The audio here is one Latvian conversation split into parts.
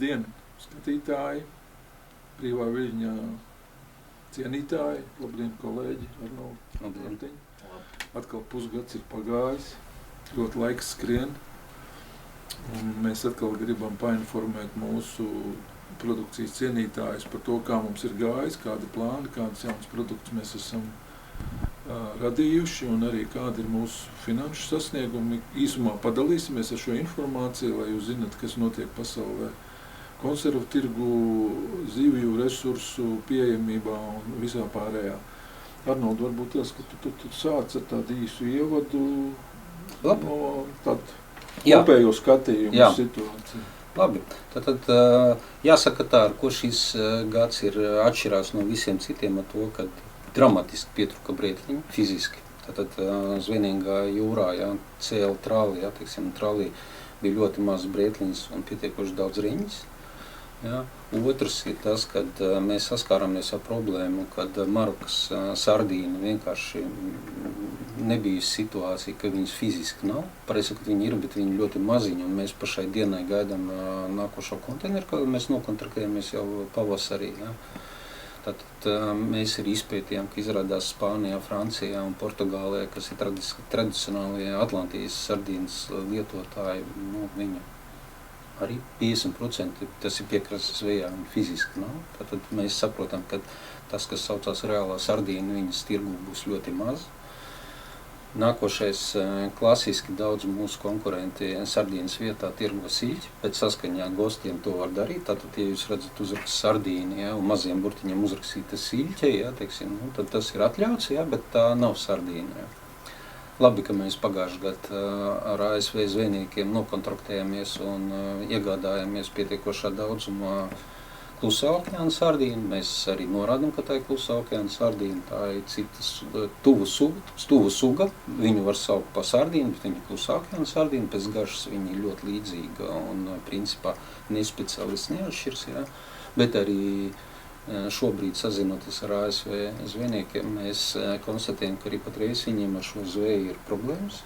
Labdien, skatītāji, brīvā viļņā cienītāji, labdien, kolēģi, Arnoldi. Atkal pusgads ir pagājis, ļoti laiks skrien, un mēs atkal gribam painformēt mūsu produkcijas cienītājus par to, kā mums ir gājis, kādi plāni, kādas jaunas produktus mēs esam radījuši, un arī kādi ir mūsu finanšu sasniegumi. Īsumā padalīsimies ar šo informāciju, lai jūs zināt, kas notiek pasaulē konservu tirgu, zivju resursu pieejamībā un visā pārējā. Arnold, varbūt tas, ka tu sāc ar tādu īsu ievadu no tādu kopējo skatījumu situāciju. Labi, tad jāsaka tā, ar ko šis gads ir atšķirās no visiem citiem ar to, ka dramatiski pietruka brētliņi fiziski. Tātad Zvenīgā jūrā, cēla trālī, trālī bija ļoti maz brētliņas un pietiekoši daudz riņas. Otrs ir tas, kad mēs saskāramies ar problēmu, kad Marokas sardīna vienkārši nebija situācija, ka viņas fiziski nav. Pareizi, ka viņi ir, bet viņi ļoti maziņi, un mēs pašai dienai gaidām nākošo konteineru, kad mēs nokontraktējamies jau pavasarī. Tātad mēs arī izpētījām, ka izrādās Spānijā, Francijā un Portugālē, kas ir tradicionālie Atlantijas sardīnas lietotāji, viņu arī 50% tas ir piekrastes zvejā, un fiziski nav. Tātad mēs saprotam, ka tas, kas saucās reālā sardīna, viņas tirgu būs ļoti maz. Nākošais, klasiski daudz mūsu konkurenti sardīnas vietā tirgo siļķi, bet saskaņā gostiem to var darīt. Tātad, ja jūs redzat uzrakst sardīni, un maziem burtiņiem uzrakstīta siļķe, tad tas ir atļauts, bet tā nav sardīna. Labi, ka mēs pagājušajā gadā ar ASV zvejniekiem nokontraktējāmies un iegādājāmies pietiekošā daudzumā Klusā okeāna sardīnu. Mēs arī norādām, ka tā ir Klusā okeāna sardīna. Tā ir citas tuvu suga. Viņu var saukt par sardīnu, bet viņa ir Klusā okeāna sardīna. Pēc garšas viņa ir ļoti līdzīga un principā nespeciālisti neatšķirs. Bet arī šobrīd, sazinoties ar ASV zvejniekiem, mēs konstatējam, ka arī patreiz viņiem ar šo zveju ir problēmas.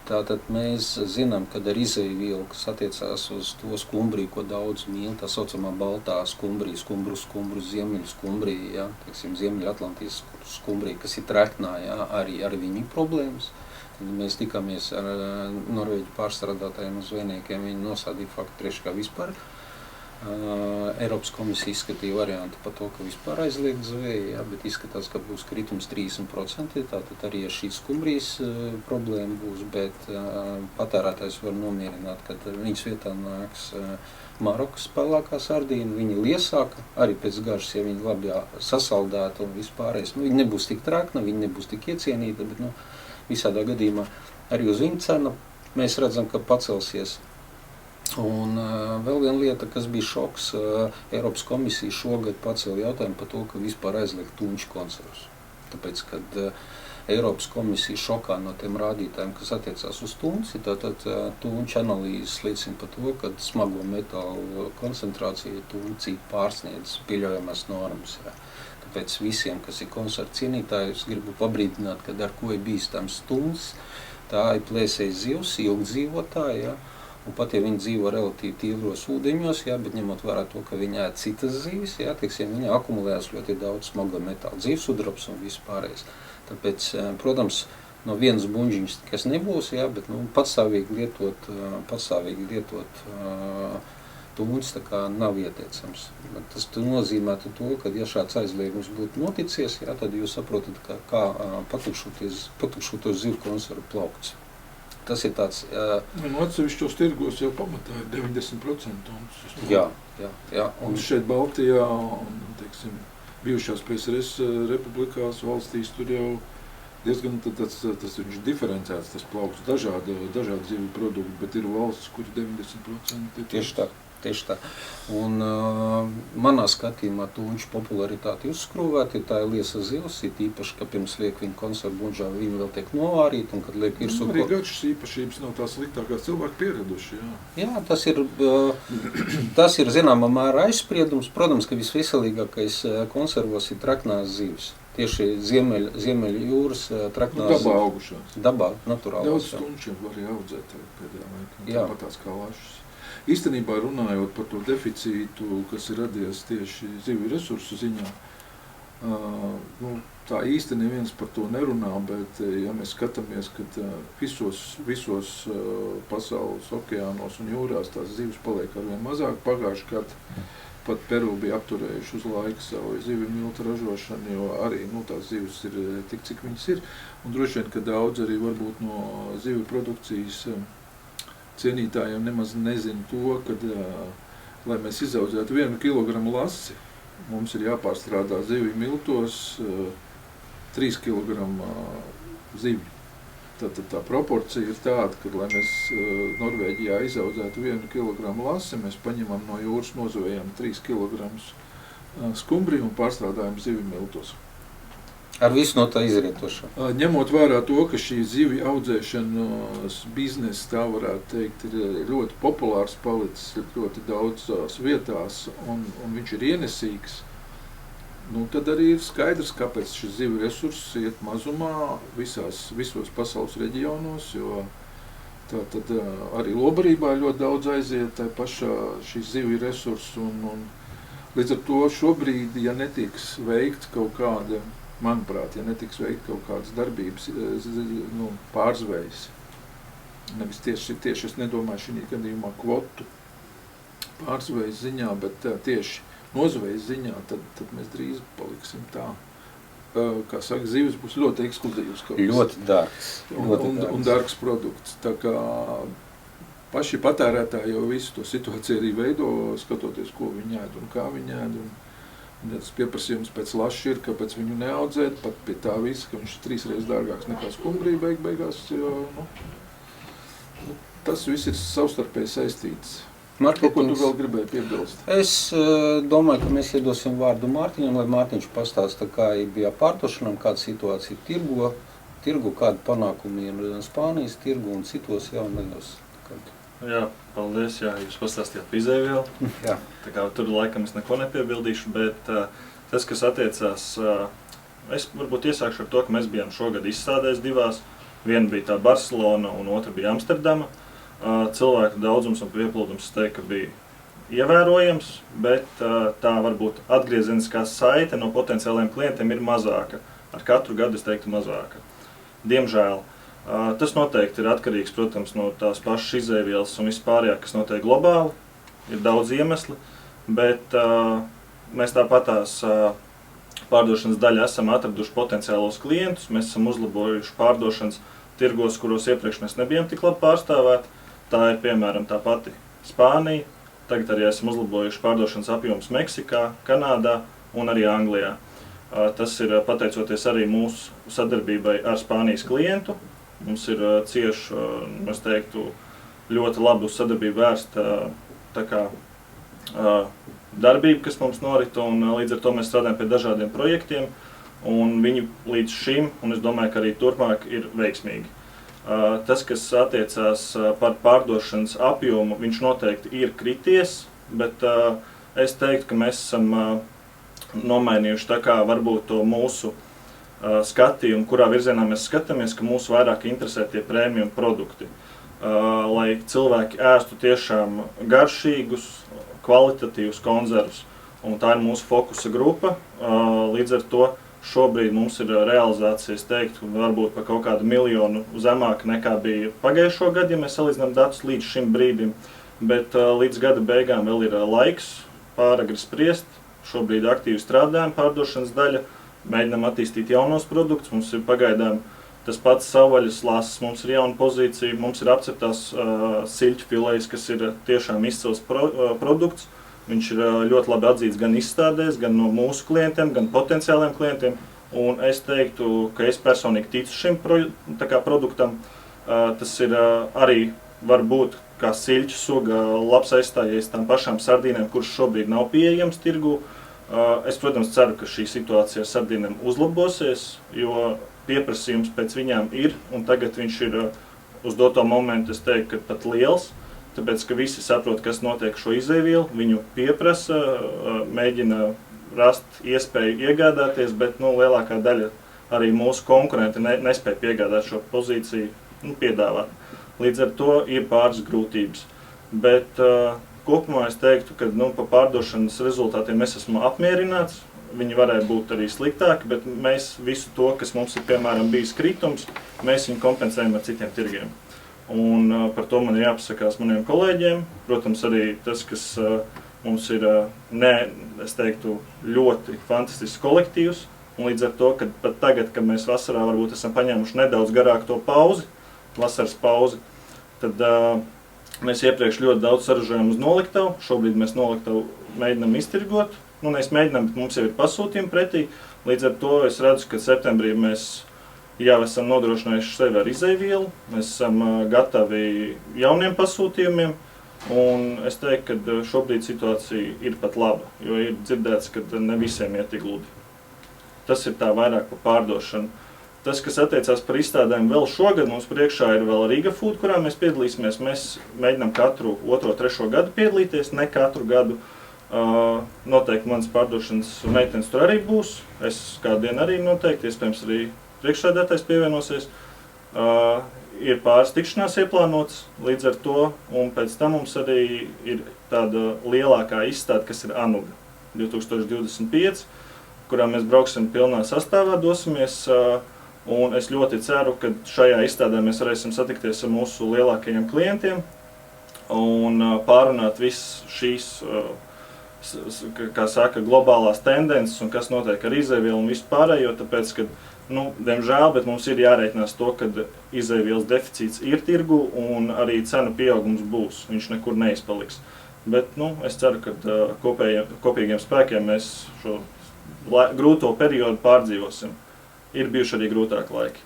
Tātad mēs zinām, ka ar izejvielu, kas attiecās uz to skumbriju, ko daudz mīl, tā saucamā baltā skumbrija, skumbru, ziemeļu skumbrija, ziemeļu Atlantijas skumbrija, kas ir treknā, arī viņu problēmas. Tad mēs tikāmies ar Norvēģu pārstrādātājiem un zvejniekiem, viņi nosādīja faktu priekš kā vispār. Eiropas komisija izskatīja variantu par to, ka vispār aizliegt zveju, bet izskatās, ka būs kritums 30%, tātad arī ar šīs skumbrijas problēma būs, bet patērētājs var nomierināt, ka viņas vietā nāks Marokas pelēkā sardīna, viņa liesāka, arī pēc garšas, ja viņa labi sasaldēta un vispārējais. Viņa nebūs tik trakna, viņa nebūs tik iecienīta, bet visādā gadījumā arī uz viņu cenu mēs redzam, ka pacelsies. Un vēl viena lieta, kas bija šoks, Eiropas komisija šogad pacēla jautājumu par to, ka vispār aizliegt tūņu konservus. Tāpēc, kad Eiropas komisija šokā no tiem rādītājiem, kas attiecās uz tūņci, tātad tūņu analīzes liecina par to, ka smago metālu koncentrācija tūņcī pārsniedz pieļaujamās normas. Tāpēc visiem, kas ir konservu cienītāji, es gribu pabrīdināt, ka ar ko ir bīstams tūņs, tā ir plēsējs zivs, ilgdzīvotāji, un pat ja viņi dzīvo relatīvi tīvros ūdeņos, bet ņemot vērā to, ka viņi ēd citas zivis, viņi akumulējas ļoti daudz smago metālu, dzīvsudrabs un vispārējais. Tāpēc, protams, no vienas buņģiņas, kas nebūs, bet patstāvīgi lietot tūņus tā kā nav ieteicams. Tas nozīmētu to, ka ja šāds aizliegums būtu noticies, tad jūs saprotat, kā patukšoties zivu konservu plaukts. Tas ir tāds... Atsevišķos tirgos jau pamatā ir 90%. Jā. Un šeit Baltijā un, bijušās PSRS republikās valstīs tur jau diezgan tas viņš diferencēts, tas plaukts, dažādi zivju produkti, bet ir valsts, kur 90% ir tieši tā. Un manā skatījumā tūņu popularitāti uzskrūvēt, tā ir liesa zivs, ir īpaši, ka pirms liek viņu konservu buņģā, viņi vēl tiek novārīti, un kad liek virsū... Arī garšas īpašības nav tās sliktākās cilvēki pieraduši, tas ir zināmā mērā aizspriedums. Protams, ka visveselīgākais konservos ir traknās zivs. Tieši Ziemeļu jūras traknās... Dabā augušās. Dabā, naturāli. Daudz tunčiem var arī audzēt pēdējā laikā, tāpat tās kā lašas. Īstenībā runājot par to deficītu, kas ir radies tieši zivju resursu ziņā, tā īsti neviens par to nerunā, bet ja mēs skatāmies, kad visos pasaules okeānos un jūrās tās zivs paliek arvien mazāk, pagājuši gadu pat Peru bija apturējuši uz laiku savu zivju miltu ražošanu, jo arī tās zivs ir tik, cik viņas ir. Un droši vien, ka daudz arī varbūt no zivju produkcijas cienītājiem nemaz nezina to, kad, lai mēs izaudzētu 1 kilogramu lasi, mums ir jāpārstrādā zivju miltos 3 kilogramu zivju. Tad tā proporcija ir tāda, ka, lai mēs Norvēģijā izaudzētu 1 kilogramu lasi, mēs paņemam no jūras, nozvejam 3 kilogramus skumbriju un pārstrādājam zivju miltos. Ar visu no tā izrietošo? Ņemot vērā to, ka šī zivju audzēšanas biznesa, tā varētu teikt, ir ļoti populārs palicis ļoti daudzās vietās un viņš ir ienesīgs, tad arī ir skaidrs, kāpēc šis zivju resurss iet mazumā visos pasaules reģionos, jo tad arī lobarībā ļoti daudz aiziet tā pašā šīs zivju resursu un līdz ar to šobrīd, ja netiks veikt kaut kāda, manuprāt, ja netiks veikt kaut kādas darbības, pārzvejas, nevis tieši es nedomāju šī gadījumā kvotu pārzvejas ziņā, bet tieši nozvejas ziņā, tad mēs drīz paliksim tā. Kā saka, zivs būs ļoti ekskluzīvs kaut kas. Ļoti dārgs. Un dārgs produkts. Tā kā paši patērētāji jau visu to situāciju arī veido, skatoties, ko viņi ēd un kā viņi ēd. Un ja tas pieprasījums pēc laša ir, kāpēc viņu neaudzēt, pat pie tā visa, ka viņš ir 3 reizes dārgāks nekā skumbrija beigās, jo tas viss ir savstarpēji saistīts. Ko tu vēl gribēji piebilst? Es domāju, ka mēs iedosim vārdu Mārtiņam, lai Mārtiņš pastāsta, kā bija pārdošanām, kāda situācija tirgu, kāda panākumi ir Spānijas tirgu un citos jaunajos. Jā, paldies, jūs pastāstījāt par izēvielu. Jā. Tā kā tur laikam es neko nepiebildīšu, bet tas, kas attiecās, es varbūt iesākšu ar to, ka mēs bijām šogad izstādēs 2. Viena bija tā Barcelona un otra bija Amsterdama. Cilvēku daudzums un pieplūdums, ka bija ievērojams, bet tā varbūt atgriezeniskā saite no potenciāliem klientiem ir mazāka. Ar katru gadu es teiktu mazāka. Diemžēl. Tas noteikti ir atkarīgs, protams, no tās pašas izēvielas un vispārējā, kas notiek globāli. Ir daudz iemesli, bet mēs tāpatās pārdošanas daļā esam atraduši potenciālos klientus. Mēs esam uzlabojuši pārdošanas tirgos, kuros iepriekš mēs nebijām tik labi pārstāvēti. Tā ir, piemēram, tā pati Spānija. Tagad arī esam uzlabojuši pārdošanas apjomus Meksikā, Kanādā un arī Anglijā. Tas ir pateicoties arī mūsu sadarbībai ar Spānijas klientu. Mums ir cieši, es teiktu, ļoti labu sadarbību vērsta darbība, kas mums norit, un līdz ar to mēs strādājam pie dažādiem projektiem, un viņi līdz šim, un es domāju, ka arī turpmāk ir veiksmīgi. Tas, kas attiecās par pārdošanas apjomu, viņš noteikti ir krities, bet es teiktu, ka mēs esam nomainījuši tā kā varbūt to mūsu skatījumu, kurā virzienā mēs skatāmies, ka mūs vairāk interesē tie premium produkti. Lai cilvēki ēstu tiešām garšīgus, kvalitatīvus konzervus. Un tā ir mūsu fokusa grupa, līdz ar to šobrīd mums ir realizācija, es teiktu, varbūt par kaut kādu 1 miljonu zemāk nekā bija pagājušo gadu, ja mēs salīdzinām datus līdz šim brīdim. Bet līdz gada beigām vēl ir laiks, pāragri spriest. Šobrīd aktīvi strādājam pārdošanas daļa, mēģinām attīstīt jaunos produktus. Mums ir pagaidām tas pats savvaļas lases, mums ir jauna pozīcija, mums ir apceptās siļķu filejs, kas ir tiešām izcils produkts. Viņš ir ļoti labi atzīts gan izstādēs, gan no mūsu klientiem, gan potenciāliem klientiem. Un es teiktu, ka es personīgi ticu šim produktam. Tas ir arī varbūt kā siļķu suga labs aizstājies tām pašām sardīnēm, kuras šobrīd nav pieejams tirgu. Es, protams, ceru, ka šī situācija ar sardīnēm uzlabosies, jo pieprasījums pēc viņām ir, un tagad viņš ir uz doto momentu, es teiktu, ka pat liels. Tāpēc, ka visi saprot, kas notiek šo izēvielu, viņu pieprasa, mēģina rast iespēju iegādāties, bet lielākā daļa arī mūsu konkurenti nespēja piegādāt šo pozīciju, piedāvāt. Līdz ar to ir pāris grūtības. Bet kopumā es teiktu, ka pa pārdošanas rezultātiem es esmu apmierināts. Viņi varēja būt arī sliktāki, bet mēs visu to, kas mums ir, piemēram, bijis kritums, mēs viņu kompensējam ar citiem tirgiem. Un par to man ir jāpasakās maniem kolēģiem. Protams, arī tas, kas mums ir, es teiktu, ļoti fantastisks kolektīvs. Un līdz ar to, ka pat tagad, kad mēs vasarā varbūt esam paņēmuši nedaudz garāku to pauzi, vasaras pauzi, tad mēs iepriekš ļoti daudz saražojam uz noliktavu. Šobrīd mēs noliktavu mēģinam iztirgot. Mēs mēģinām, bet mums jau ir pasūtījumi pretī. Līdz ar to es redzu, ka septembrī mēs jau esam nodrošinājuši sevi ar izejvielu. Mēs esam gatavi jauniem pasūtījumiem. Un es teiktu, ka šobrīd situācija ir pat laba, jo ir dzirdēts, ka ne visiem iet tik gludi. Tas ir tā vairāk par pārdošanu. Tas, kas attiecās par izstādēm vēl šogad, mums priekšā ir vēl Riga Food, kurā mēs piedalīsimies. Mēs mēģinām katru 2., 3. gadu piedalīties, ne katru gadu. Noteikti manas pārdošanas meitenes tur arī būs. Es kādu dienu arī noteikti, iespējams arī priekšsēdētājs pievienosies. Ir pāris tikšanās ieplānots līdz ar to, un pēc tam mums arī ir tāda lielākā izstāde, kas ir Anuga 2025, kurā mēs brauksim pilnā sastāvā, dosimies, un es ļoti ceru, ka šajā izstādē mēs varēsim satikties ar mūsu lielākajiem klientiem un pārunāt visas šīs kā saka, globālās tendences un kas notiek ar izejvielu un visu pārējo, tāpēc, ka, diemžēl, bet mums ir jārēķinās to, ka izejvielas deficīts ir tirgu un arī cenu pieaugums būs, viņš nekur neizpaliks. Bet, es ceru, ka kopīgiem spēkiem mēs šo grūto periodu pārdzīvosim. Ir bijuši arī grūtāki laiki.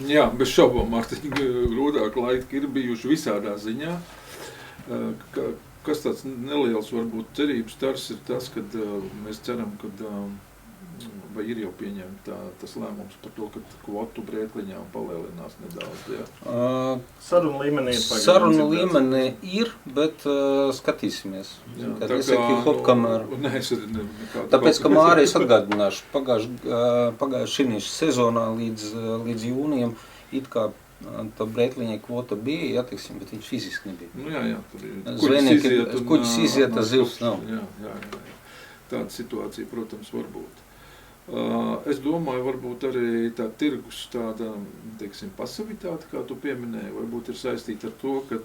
Jā, bez šaubām, Mārtiņ, grūtāki laiki ir bijuši visādā ziņā. Kas tāds neliels, varbūt, cerības stars ir tas, kad mēs ceram, kad vai ir jau pieņemt tas lēmums par to, ka kvotu brēkliņām palielinās nedaudz, jā? Sarunu līmenī ir pagaidām. Sarunu līmenī ir, bet skatīsimies. Jā, tā kā, tāpēc, ka Māris atgādināšu, pagājuši sezonā līdz jūnijam it kā tā brēkliņa kvota bija, jāteiksim, bet viņš fiziski nebija. Jā, tur ir. Kuģis iziet, zivs nav. Jā. Tāda situācija, protams, var būt. Es domāju, varbūt arī tā tirgus tāda, teiksim, pasivitāte, kā tu pieminēji, varbūt ir saistīta ar to, kad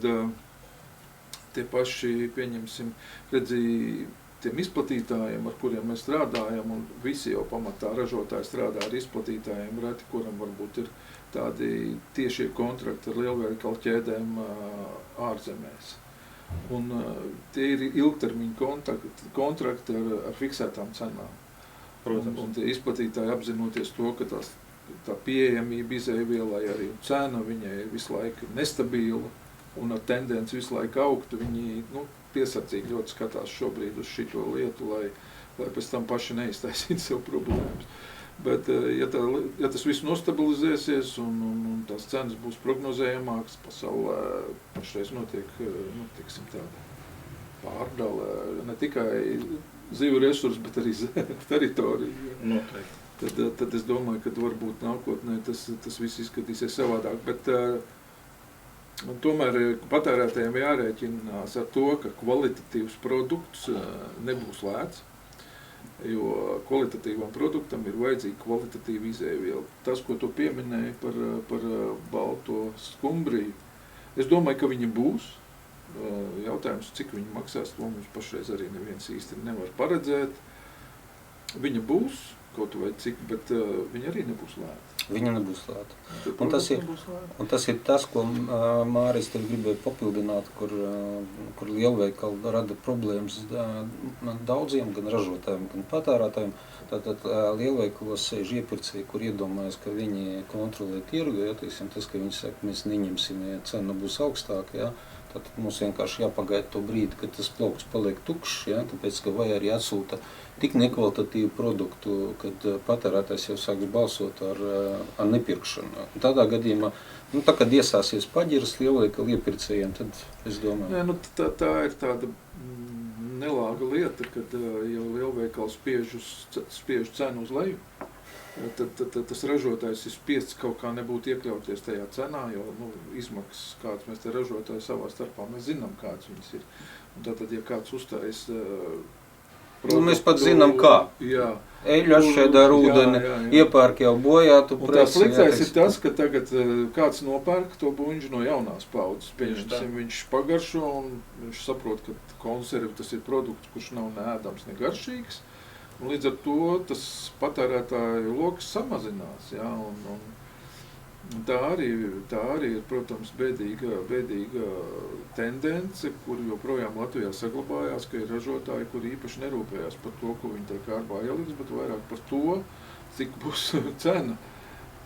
tie paši, pieņemsim, tiem izplatītājiem, ar kuriem mēs strādājam, un visi jau pamatā ražotāji strādā ar izplatītājiem, reti, kuram varbūt ir tādi tiešie kontrakti ar lielveikalu ķēdēm ārzemēs. Un tie ir ilgtermiņa kontrakti ar fiksētām cenām. Protams. Un tie izplatītāji apzinoties to, ka tā pieejamība izejvielai arī cena viņai ir visu laiku nestabila un ar tendenci visu laiku augt, viņi piesardzīgi ļoti skatās šobrīd uz šito lietu, lai pēc tam paši neiztaisītu sev problēmas. Bet, ja tas viss nostabilizēsies un tās cenas būs prognozējamākas, pasaulē pašreiz notiek, tiksim, tāda pārdala, ne tikai zivu resursu, bet arī teritoriju. Noteikti. Tad es domāju, ka varbūt nākotnē tas viss izskatīsies savādāk. Bet tomēr patērētājiem jārēķinās ar to, ka kvalitatīvs produkts nebūs lēts. Jo kvalitatīvam produktam ir vajadzīga kvalitatīva izejviela. Tas, ko tu pieminēji par balto skumbriju, es domāju, ka viņa būs. Jautājums, cik viņa maksās, to mums pašreiz arī neviens īsti nevar paredzēt. Viņa būs, kaut vai cik, bet viņa arī nebūs lēta. Viņa nebūs lēta. Un tas ir tas, ko Māris tev gribēja papildināt, kur lielveikali rada problēmas daudziem, gan ražotājiem, gan patērētājiem. Tātad lielveikalos sēž iepirkēji, kur iedomājas, ka viņi kontrolē tirgu, ja, teiksim, tas, ka viņi saka, mēs neņemsim, ja cena būs augstāka, ja. Tātad mums vienkārši jāpagaida to brīdi, kad tas plaukts paliek tukšs, ja, tāpēc, ka vai arī atsūta tik nekvalitatīvu produktu, kad patērētājs jau sāks balsot ar nepirkšanu. Tādā gadījumā, tā, kad iesāsies paģiras lielveikalu iepirkējiem, tad es domāju. Jā, tā ir tāda nelāga lieta, kad jau lielveikals spiež cenu uz leju. tad tas ražotājs ir spiests kaut kā nebūtu iekļauties tajā cenā, jo izmaksas, kādas mēs te ražotāji savā starpā, mēs zinām, kādas viņas ir. Un tātad, ja kāds uztais produktu, mēs pat zinām, kā. Jā. Eļu atšķēdā ar ūdeni, iepērk jau bojātu preci. Un tā sliktais ir tas, ka tagad kāds nopērk to buņģi no jaunās paudzes. Pieņemsim, viņš pagaršo un viņš saprot, ka konservi tas ir produkts, kurš nav neēdams, ne garšīgs. Un līdz ar to tas patērētāju loks samazinās. Ja? Un tā arī ir, protams, bēdīga tendence, kur joprojām Latvijā saglabājās, ka ir ražotāji, kuri īpaši nerūpējās par to, ko viņi tā kārbā ieliks, bet vairāk par to, cik būs cena.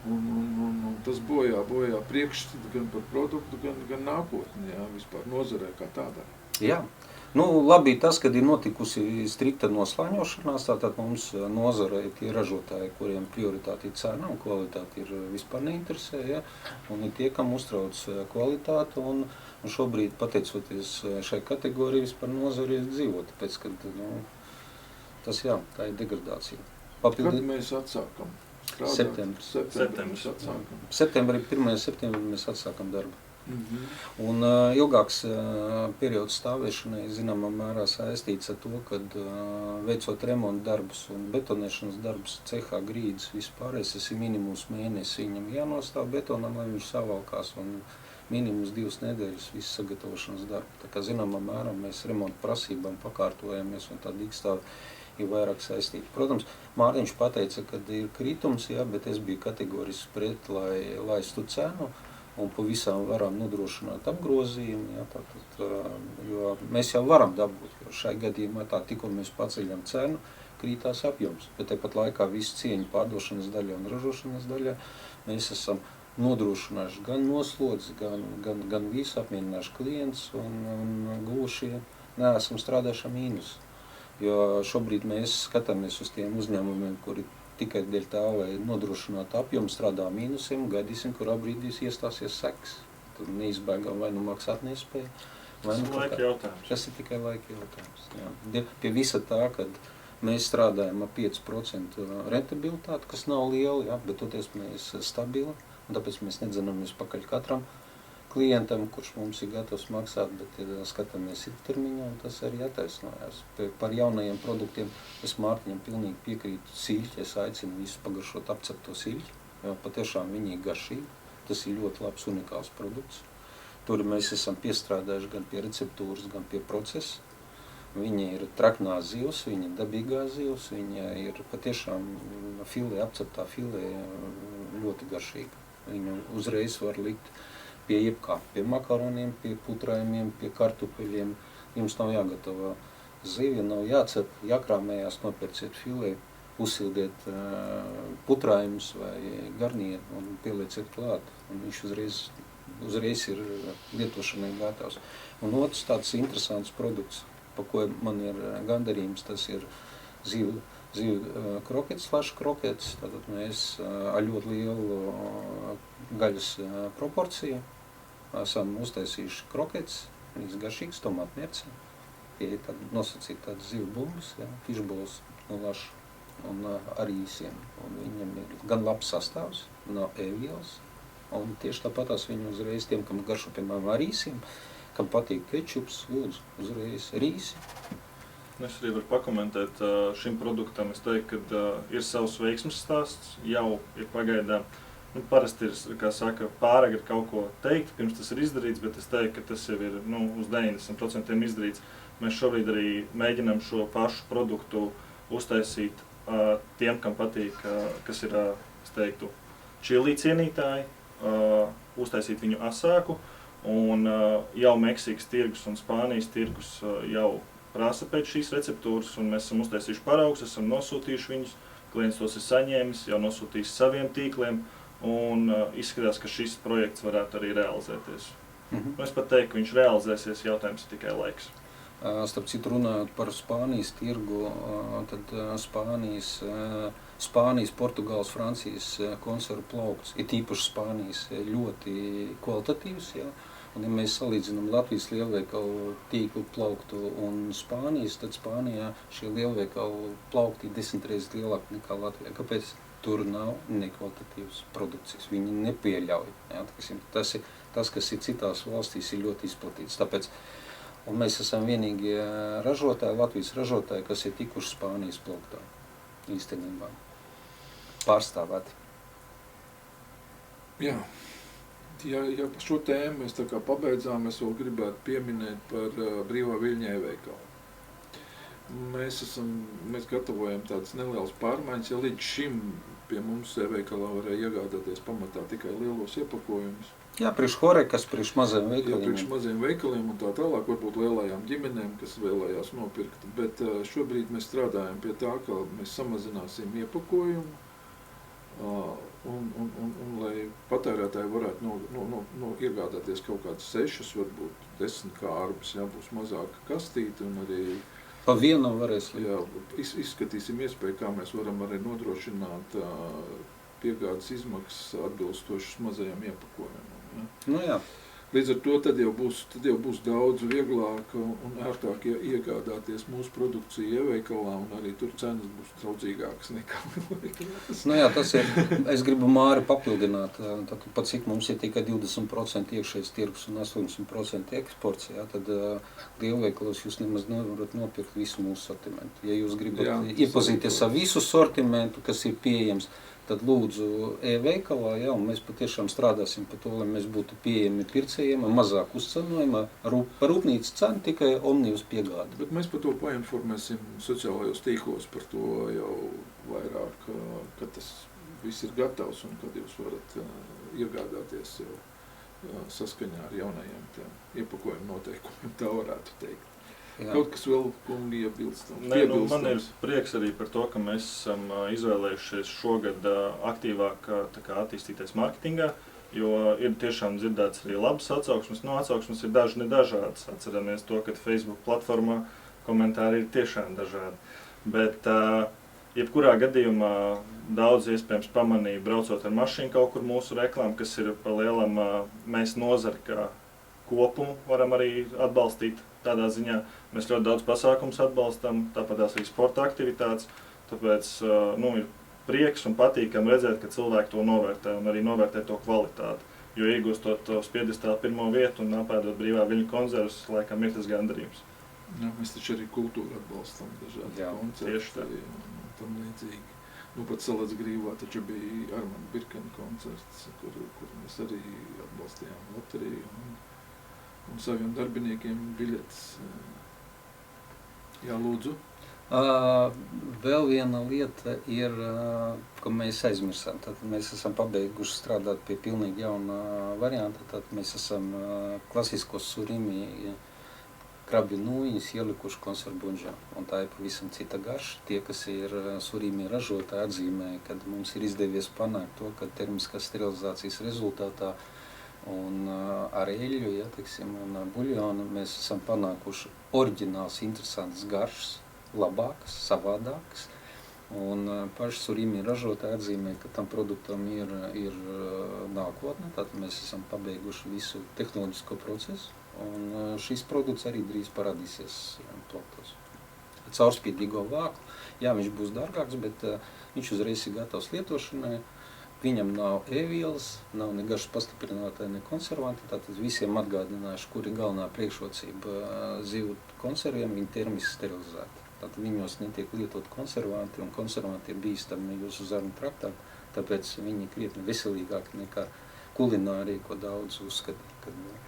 Un tas bojā priekšstatu gan par produktu, gan nākotni, ja? Vispār nozarē kā tādā. Jā. Labi tas, kad ir notikusi strikta noslāņošanās, tātad mums nozarē tie ražotāji, kuriem prioritāte ir cena un kvalitāte ir vispār neinteresē, ja? Un ir tie, kam uztrauc kvalitāte un šobrīd, pateicoties šai kategorijai, vispār nozarē dzīvo, tāpēc, kad tā ir degradācija. Kad mēs atsākam strādāt? Septembris. Atsākam. 1. septembrī mēs atsākam darbu. Un ilgāks periods stāvēšanai zināmā mērā saistīts ar to, kad veicot remontu darbus un betonēšanas darbus cehā grīdas vispārējais, tas ir minimums mēnesi, viņam jānostāv betonam, lai viņš savalkās un minimums 2 nedēļas visu sagatavošanas darbu. Tā kā zināmā mērā mēs remontu prasībām pakārtojamies un tā dīkstāve ir vairāk saistīta. Protams, Mārtiņš pateica, ka ir kritums, jā, bet es biju kategoriski pret, lai laistu cenu. Un pavisam varam nodrošināt apgrozījumu, ja, jo mēs jau varam dabūt, jo šai gadījumā tikko mēs paceļam cenu, krītās apjoms, bet tepat laikā visu cieņu pārdošanas daļā un ražošanas daļā mēs esam nodrošinājuši gan noslodzi, gan visu apmierinājuši klients un gūši neesam strādājuši mīnus. Jo šobrīd mēs skatāmies uz tiem uzņēmumiem, kuri tikai dēļ tā, lai nodrošinātu apjomu, strādā mīnusiem, gaidīsim, kurā brīdī iestāsies sekas. Tad neizbēgam vai maksāt nespēju. Tas ir tikai laika jautājums. Jā. Pie visa tā, kad mēs strādājam ar 5% rentabilitāti, kas nav liela, jā, bet toties mēs stabili, un tāpēc mēs nedzinamies pakaļ katram klientam, kurš mums ir gatavs maksāt, bet skatāmies ilgtermiņā, un tas arī attaisnojās. Par jaunajiem produktiem es Mārtiņam pilnīgi piekrītu siļķi, es aicinu visus pagaršot apcepto siļķi, jo patiešām viņi ir garšīgi, tas ir ļoti labs unikāls produkts. Tur mēs esam piestrādājuši gan pie receptūras, gan pie procesa. Viņa ir traknās zivs, viņa ir dabīgās zivs, viņa ir patiešām filē, apceptā filē ļoti garšīga. Viņu uzreiz var likt pie jebkā, pie makaroniem, pie putrājumiem, pie kartupeļiem. Jums nav jāgatavo zivja, nav jācep, jākrāmējās, nopērciet filē, uzsildiet putrājumus vai garnieru un pielieciet klāt. Un viņš uzreiz ir lietošanai gatavs. Un otrs tāds interesants produkts, pa ko man ir gandarījums, tas ir zivju kroketes, flash kroketes. Tātad mēs ar ļoti lielu gaļas proporciju esam uztaisījuši kroketes, viņas garšīgas, tomātmierci. Pie nosacīt tādas zivju bumbas, fishballs no laša un ar īsiem. Un viņam ir gan labs sastāvs, nav ēvielas. Un tieši tāpatās viņi uzreiz tiem, kam garšo, piemēram, ar īsiem, kam patīk kečups, lūdzu, uzreiz rīsi. Es arī varu pakomentēt šim produktam. Es teiktu, ka ir savs veiksmes stāsts, jau ir pagaidām. Parasti ir, kā saka, pāragri kaut ko teikt, pirms tas ir izdarīts, bet es teiktu, ka tas jau ir uz 90% izdarīts. Mēs šobrīd arī mēģinām šo pašu produktu uztaisīt tiem, kam patīk, kas ir, es teiktu, čili cienītāji, uztaisīt viņu asāku. Un jau Meksikas tirgus un Spānijas tirgus jau prasa pēc šīs receptūras, un mēs esam uztaisījuši paraugus, esam nosūtījuši viņus, klients tos ir saņēmis, jau nosūtījis saviem tīkliem, un izskatās, ka šis projekts varētu arī realizēties. Es pat teiktu, ka viņš realizēsies, jautājums ir tikai laiks. Starp citu runājot par Spānijas tirgu, tad Spānijas, Portugāles, Francijas konservu plaukts, ir tīpaši Spānijas ļoti kvalitatīvs, jā. Un ja mēs salīdzinām Latvijas lielveikalu tīklu plauktu un Spānijas, tad Spānijā šie lielveikalu plaukti ir 10 reizes lielāki nekā Latvijā. Kāpēc? tur nav nekvalitatīvas produkcijas. Viņi nepieļauj. Ja, tas, kas ir citās valstīs, ir ļoti izplatīts. Tāpēc, un mēs esam vienīgie ražotāji, Latvijas ražotāji, kas ir tikuši Spānijas plauktā īstenībā. Pārstāvēti. Jā. Ja par šo tēmu mēs tā kā pabeidzām, es vēl gribētu pieminēt par brīvā viļņa e-veikalu. Mēs gatavojam tādas nelielas pārmaiņas, ja līdz šim pie mums e-veikalā varēja iegādāties pamatā tikai lielos iepakojumus. Jā, priekš horekas, priekš maziem veikaliem. Jā, priekš maziem veikaliem un tā tālāk, varbūt lielajām ģimenēm, kas vēlējās nopirkt. Bet šobrīd mēs strādājam pie tā, ka mēs samazināsim iepakojumu, un lai patērētāji varētu iegādāties kaut kādas 6, varbūt 10 kārbas, jā, būs mazāka kastīte un arī pa vienam varēs. Jā, izskatīsim iespēju, kā mēs varam arī nodrošināt piegādes izmaksas atbilstošas mazajiem iepakojumiem. Ja? Nu jā. Līdz ar to tad jau būs daudz vieglāk un ērtāk iegādāties mūsu produkciju e-veikalā, un arī tur cenas būs draudzīgākas nekā lielveikalās. Nu jā, tas ir, es gribu Māri papildināt, pat cik mums ir tikai 20% iekšējais tirgus un 80% eksports, jā, tad lielveikalos jūs nemaz nevarat nopirkt visu mūsu sortimentu. Ja jūs gribat iepazīties ar visu sortimentu, kas ir pieejams, tad lūdzu e-veikalā, jā, un mēs patiešām strādāsim par to, lai mēs būtu pieejami pircējiem, mazāk uzcenojumā, par rūpnīcas cenu tikai omnibus piegādi. Bet mēs par to painformēsim sociālajos tīklos par to jau vairāk, kad tas viss ir gatavs un kad jūs varat iegādāties jau saskaņā ar jaunajiem iepakojumu noteikumiem, tā varētu teikt. Jā. Kaut kas vēl, kungi, iebilstams? Man ir prieks arī par to, ka mēs esam izvēlējušies šogad aktīvāk attīstīties mārketingā, jo ir tiešām dzirdēts arī labas atsauksmes. Atsauksmes ir daži nedažādas. Atceramies to, ka Facebook platformā komentāri ir tiešām dažādi. Bet jebkurā gadījumā daudz iespējams pamanīja, braucot ar mašīnu kaut kur mūsu reklāmu, kas ir pa lielam mēs nozari kā kopumu varam arī atbalstīt. Tādā ziņā mēs ļoti daudz pasākumus atbalstam, tāpat arī sporta aktivitātes, tāpēc ir prieks un patīkam redzēt, ka cilvēki to novērtē un arī novērtē to kvalitāti. Jo iegūstot to piedestālu pirmo vietu un apēdot brīvā viļņu konzervus, laikam ir tas gandarījums. Jā, mēs taču arī kultūru atbalstam dažādi koncerti un tam līdzīgi. Pat Salats Grīvā taču bija Armanda Birkena koncerts, kur mēs arī atbalstījām loteriju un saviem darbiniekiem biļetes. Jā, lūdzu. Vēl viena lieta ir, ko mēs aizmirsām. Tad mēs esam pabeiguši strādāt pie pilnīgi jauna varianta. Tad mēs esam klasiskos surimi krabju nūjiņas ielikuši konservbuļģā. Un tā ir pavisam cita garša. Tie, kas ir surimi ražotāji, atzīmē, kad mums ir izdevies panākt to, ka termiskās sterilizācijas rezultātā un ar eļļu, ja, un ar buļļonu mēs esam panākuši oriģināls, interesants garšas, labākas, savādākas. Un paši surimi ražotāji atzīmē, ka tam produktam ir nākotne. Tātad mēs esam pabeiguši visu tehnoloģisko procesu. Un šis produkts arī drīz parādīsies plauktos. Caurspīdīgo vāku, jā, viņš būs dārgāks, bet viņš uzreiz ir gatavs lietošanai. Viņam nav e-vielas, nav ne garšas pastiprinātāji, ne konservanti. Tātad visiem atgādināšu, kur ir galvenā priekšrocība zivu konserviem, viņi termiski sterilizēti. Tātad viņos netiek lietot konservanti, un konservanti ir bīstami jūsu zarnu traktā, tāpēc viņi krietni veselīgāki nekā kulinārija, ko daudz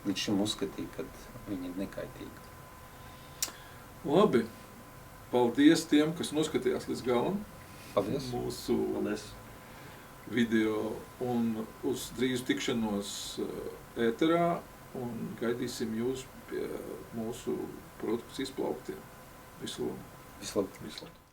līdz šim uzskatīja, kad viņi ir nekaitīgi. Labi. Paldies tiem, kas noskatījās līdz galam. Paldies. Mūsu Paldies. Video un uz drīz tikšanos ēterā un gaidīsim jūs pie mūsu produkcijas plauktiem. Visu labu! Visu labu!